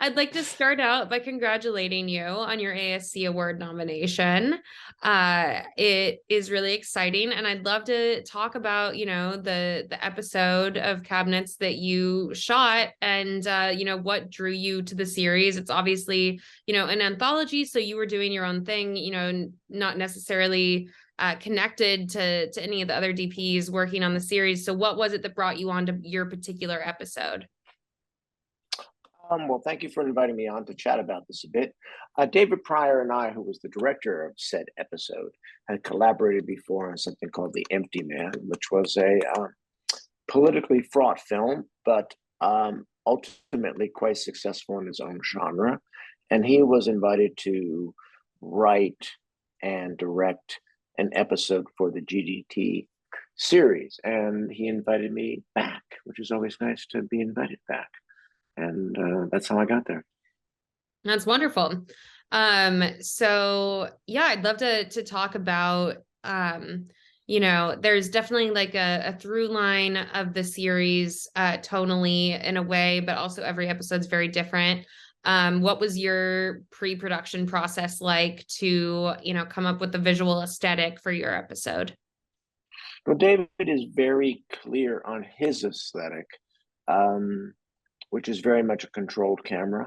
I'd like to start out by congratulating you on your ASC award nomination. It is really exciting, and I'd love to talk about, the episode of Cabinets that you shot, and what drew you to the series. It's obviously, an anthology, so you were doing your own thing, not necessarily connected to any of the other DPs working on the series. So what was it that brought you onto your particular episode? Well, thank you for inviting me on to chat about this a bit. David Pryor and I, who was the director of said episode, had collaborated before on something called The Empty Man, which was a politically fraught film, but ultimately quite successful in his own genre. And he was invited to write and direct an episode for the GDT series. And he invited me back, which is always nice to be invited back. And that's how I got there. That's wonderful. So yeah, I'd love to talk about there's definitely like a through line of the series tonally in a way, but also every episode's very different. What was your pre-production process like to, come up with the visual aesthetic for your episode? Well, David is very clear on his aesthetic, which is very much a controlled camera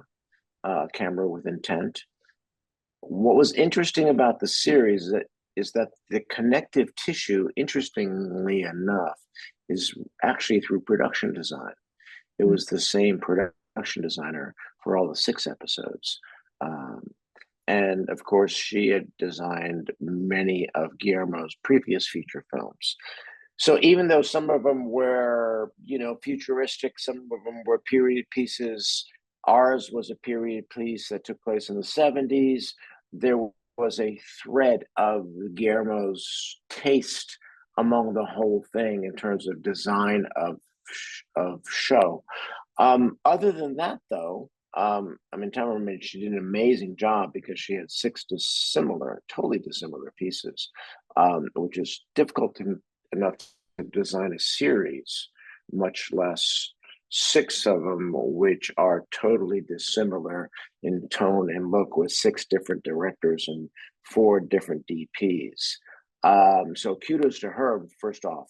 with intent. What was interesting about the series is that the connective tissue, interestingly enough, is actually through production design. It was the same production designer for all the 6 episodes. And of course, she had designed many of Guillermo's previous feature films. So even though some of them were, futuristic, some of them were period pieces, ours was a period piece that took place in the 70s. There was a thread of Guillermo's taste among the whole thing in terms of design of show. Other than that, though, Tamara, she did an amazing job because she had 6 totally dissimilar pieces, which is difficult enough to design a series, much less 6 of them, which are totally dissimilar in tone and look, with 6 different directors and 4 different DPs. So kudos to her, first off.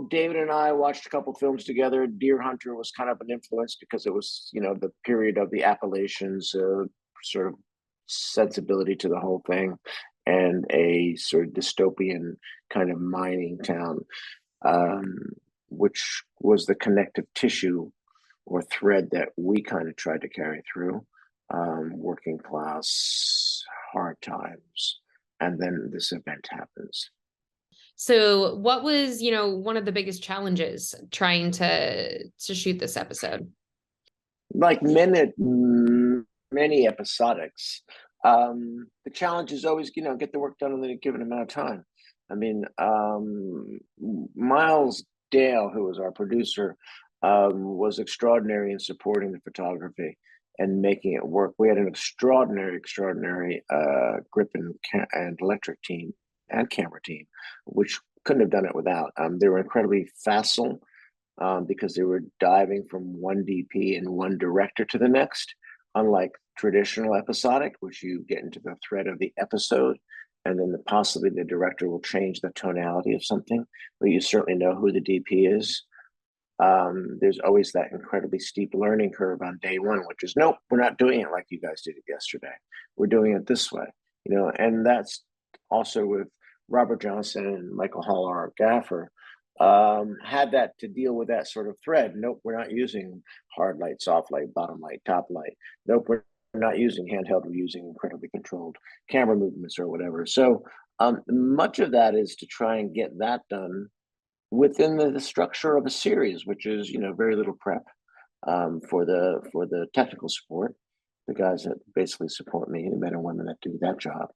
David and I watched a couple films together. Deer Hunter was kind of an influence because it was, the period of the Appalachians, sort of sensibility to the whole thing, and a sort of dystopian kind of mining town, which was the connective tissue or thread that we kind of tried to carry through. Working class, hard times, and then this event happens. So what was, one of the biggest challenges trying to shoot this episode? Like many episodics, the challenge is always, get the work done in a given amount of time. Miles Dale, who was our producer, was extraordinary in supporting the photography and making it work. We had an extraordinary grip and electric team and camera team, which couldn't have done it without. They were incredibly facile because they were diving from one DP and one director to the next, unlike traditional episodic, which you get into the thread of the episode, and then possibly the director will change the tonality of something, but you certainly know who the DP is. There's always that incredibly steep learning curve on day one, which is, nope, we're not doing it like you guys did it yesterday. We're doing it this way, and that's also with Robert Johnson and Michael Hall, our gaffer, had that to deal with that sort of thread. Nope, we're not using hard light, soft light, bottom light, top light. Nope, we're not using handheld. We're using incredibly controlled camera movements or whatever. So much of that is to try and get that done within the structure of a series, which is, very little prep for the technical support, the guys that basically support me, the men and women that do that job.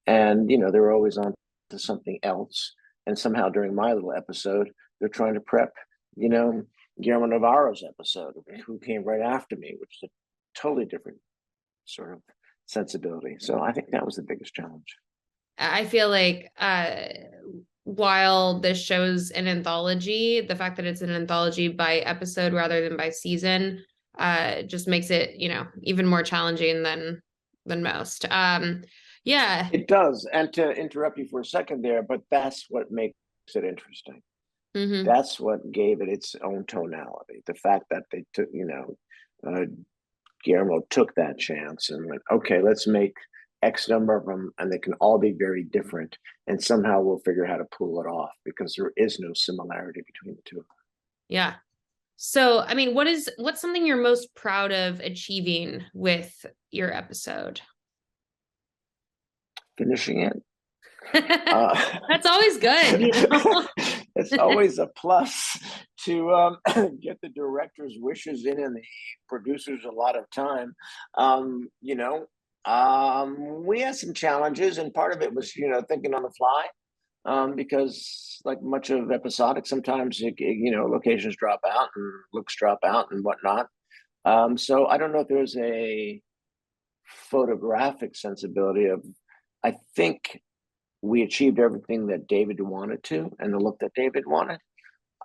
And, they're always on to something else. And somehow during my little episode, they're trying to prep, Guillermo Navarro's episode, who came right after me, which is a totally different sort of sensibility. So I think that was the biggest challenge. I feel like while this show's an anthology, the fact that it's an anthology by episode rather than by season just makes it, even more challenging than most. Yeah. It does. And to interrupt you for a second there, but that's what makes it interesting. Mm-hmm. That's what gave it its own tonality. The fact that they took, Guillermo took that chance and went, okay, let's make X number of them, and they can all be very different. And somehow we'll figure out how to pull it off because there is no similarity between the two. Yeah. So, I mean, what's something you're most proud of achieving with your episode? Finishing it. That's always good, It's always a plus to get the director's wishes in and the producers a lot of time. We had some challenges, and part of it was, thinking on the fly. Because like much of episodic, sometimes locations drop out and looks drop out and whatnot. So I don't know if there's a photographic sensibility of. I think we achieved everything that David wanted to, and the look that David wanted.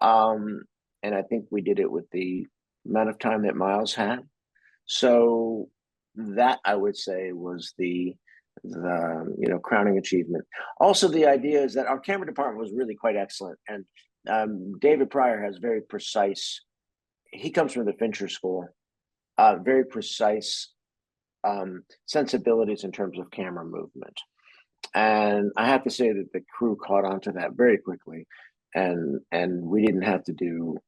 And I think we did it with the amount of time that Miles had. So that I would say was the crowning achievement. Also, the idea is that our camera department was really quite excellent, and David Pryor has very precise. He comes from the Fincher School, very precise sensibilities in terms of camera movement. And I have to say that the crew caught on to that very quickly, and we didn't have to do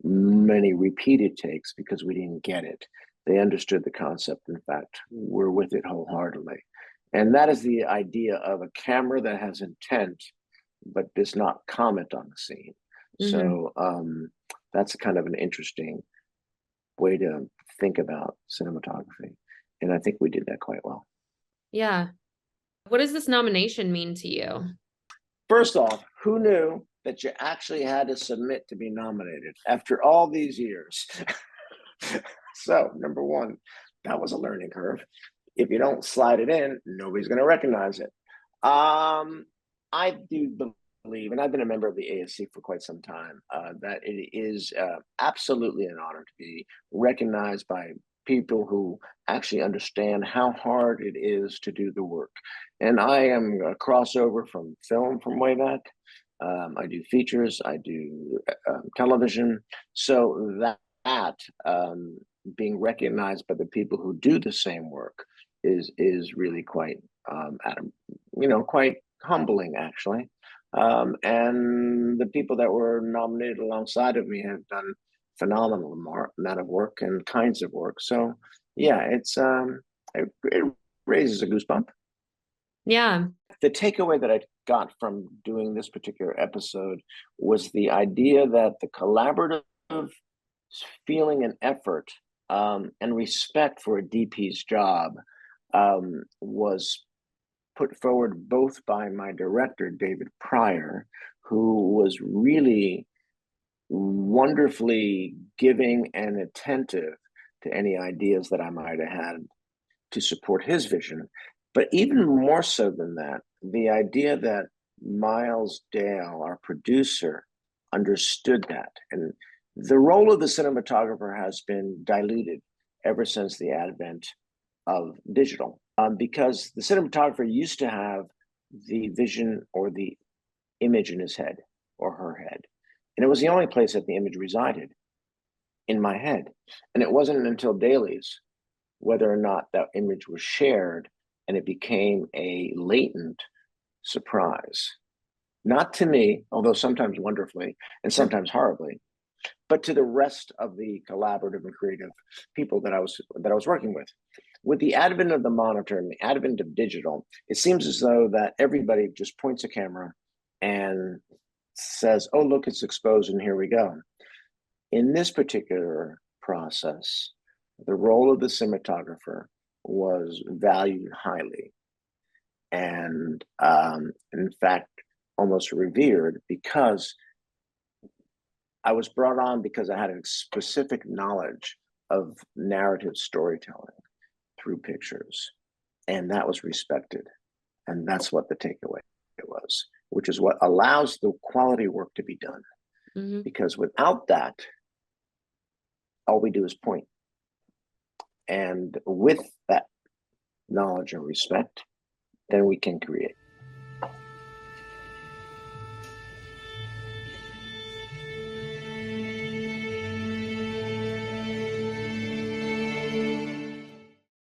many repeated takes because we didn't get it. They understood the concept. In fact, we're with it wholeheartedly. And that is the idea of a camera that has intent, but does not comment on the scene. Mm-hmm. So that's kind of an interesting way to think about cinematography. And I think we did that quite well. Yeah. What does this nomination mean to you? First off, who knew that you actually had to submit to be nominated after all these years? So, number one, that was a learning curve. If you don't slide it in, nobody's going to recognize it. I do believe, and I've been a member of the ASC for quite some time, that it is absolutely an honor to be recognized by people who actually understand how hard it is to do the work. And I am a crossover from film from way back. I do features, I do television. So that being recognized by the people who do the same work is really quite quite humbling, actually. And the people that were nominated alongside of me have done phenomenal amount of work and kinds of work. So yeah, it raises a goosebump. Yeah. The takeaway that I got from doing this particular episode was the idea that the collaborative feeling and effort and respect for a DP's job was put forward both by my director, David Pryor, who was really wonderfully giving and attentive to any ideas that I might have had to support his vision. But even more so than that, the idea that Miles Dale, our producer, understood that. And the role of the cinematographer has been diluted ever since the advent of digital, because the cinematographer used to have the vision or the image in his head or her head. And it was the only place that the image resided, in my head. And it wasn't until dailies, whether or not that image was shared, and it became a latent surprise. Not to me, although sometimes wonderfully and sometimes horribly, but to the rest of the collaborative and creative people that I was working with. With the advent of the monitor and the advent of digital, it seems as though that everybody just points a camera and says, oh, look, it's exposed and here we go. In this particular process, the role of the cinematographer was valued highly, and in fact, almost revered, because I was brought on because I had a specific knowledge of narrative storytelling through pictures, and that was respected. And that's what the takeaway was. which is what allows the quality work to be done. Mm-hmm. Because without that, all we do is point. And with that knowledge and respect, then we can create.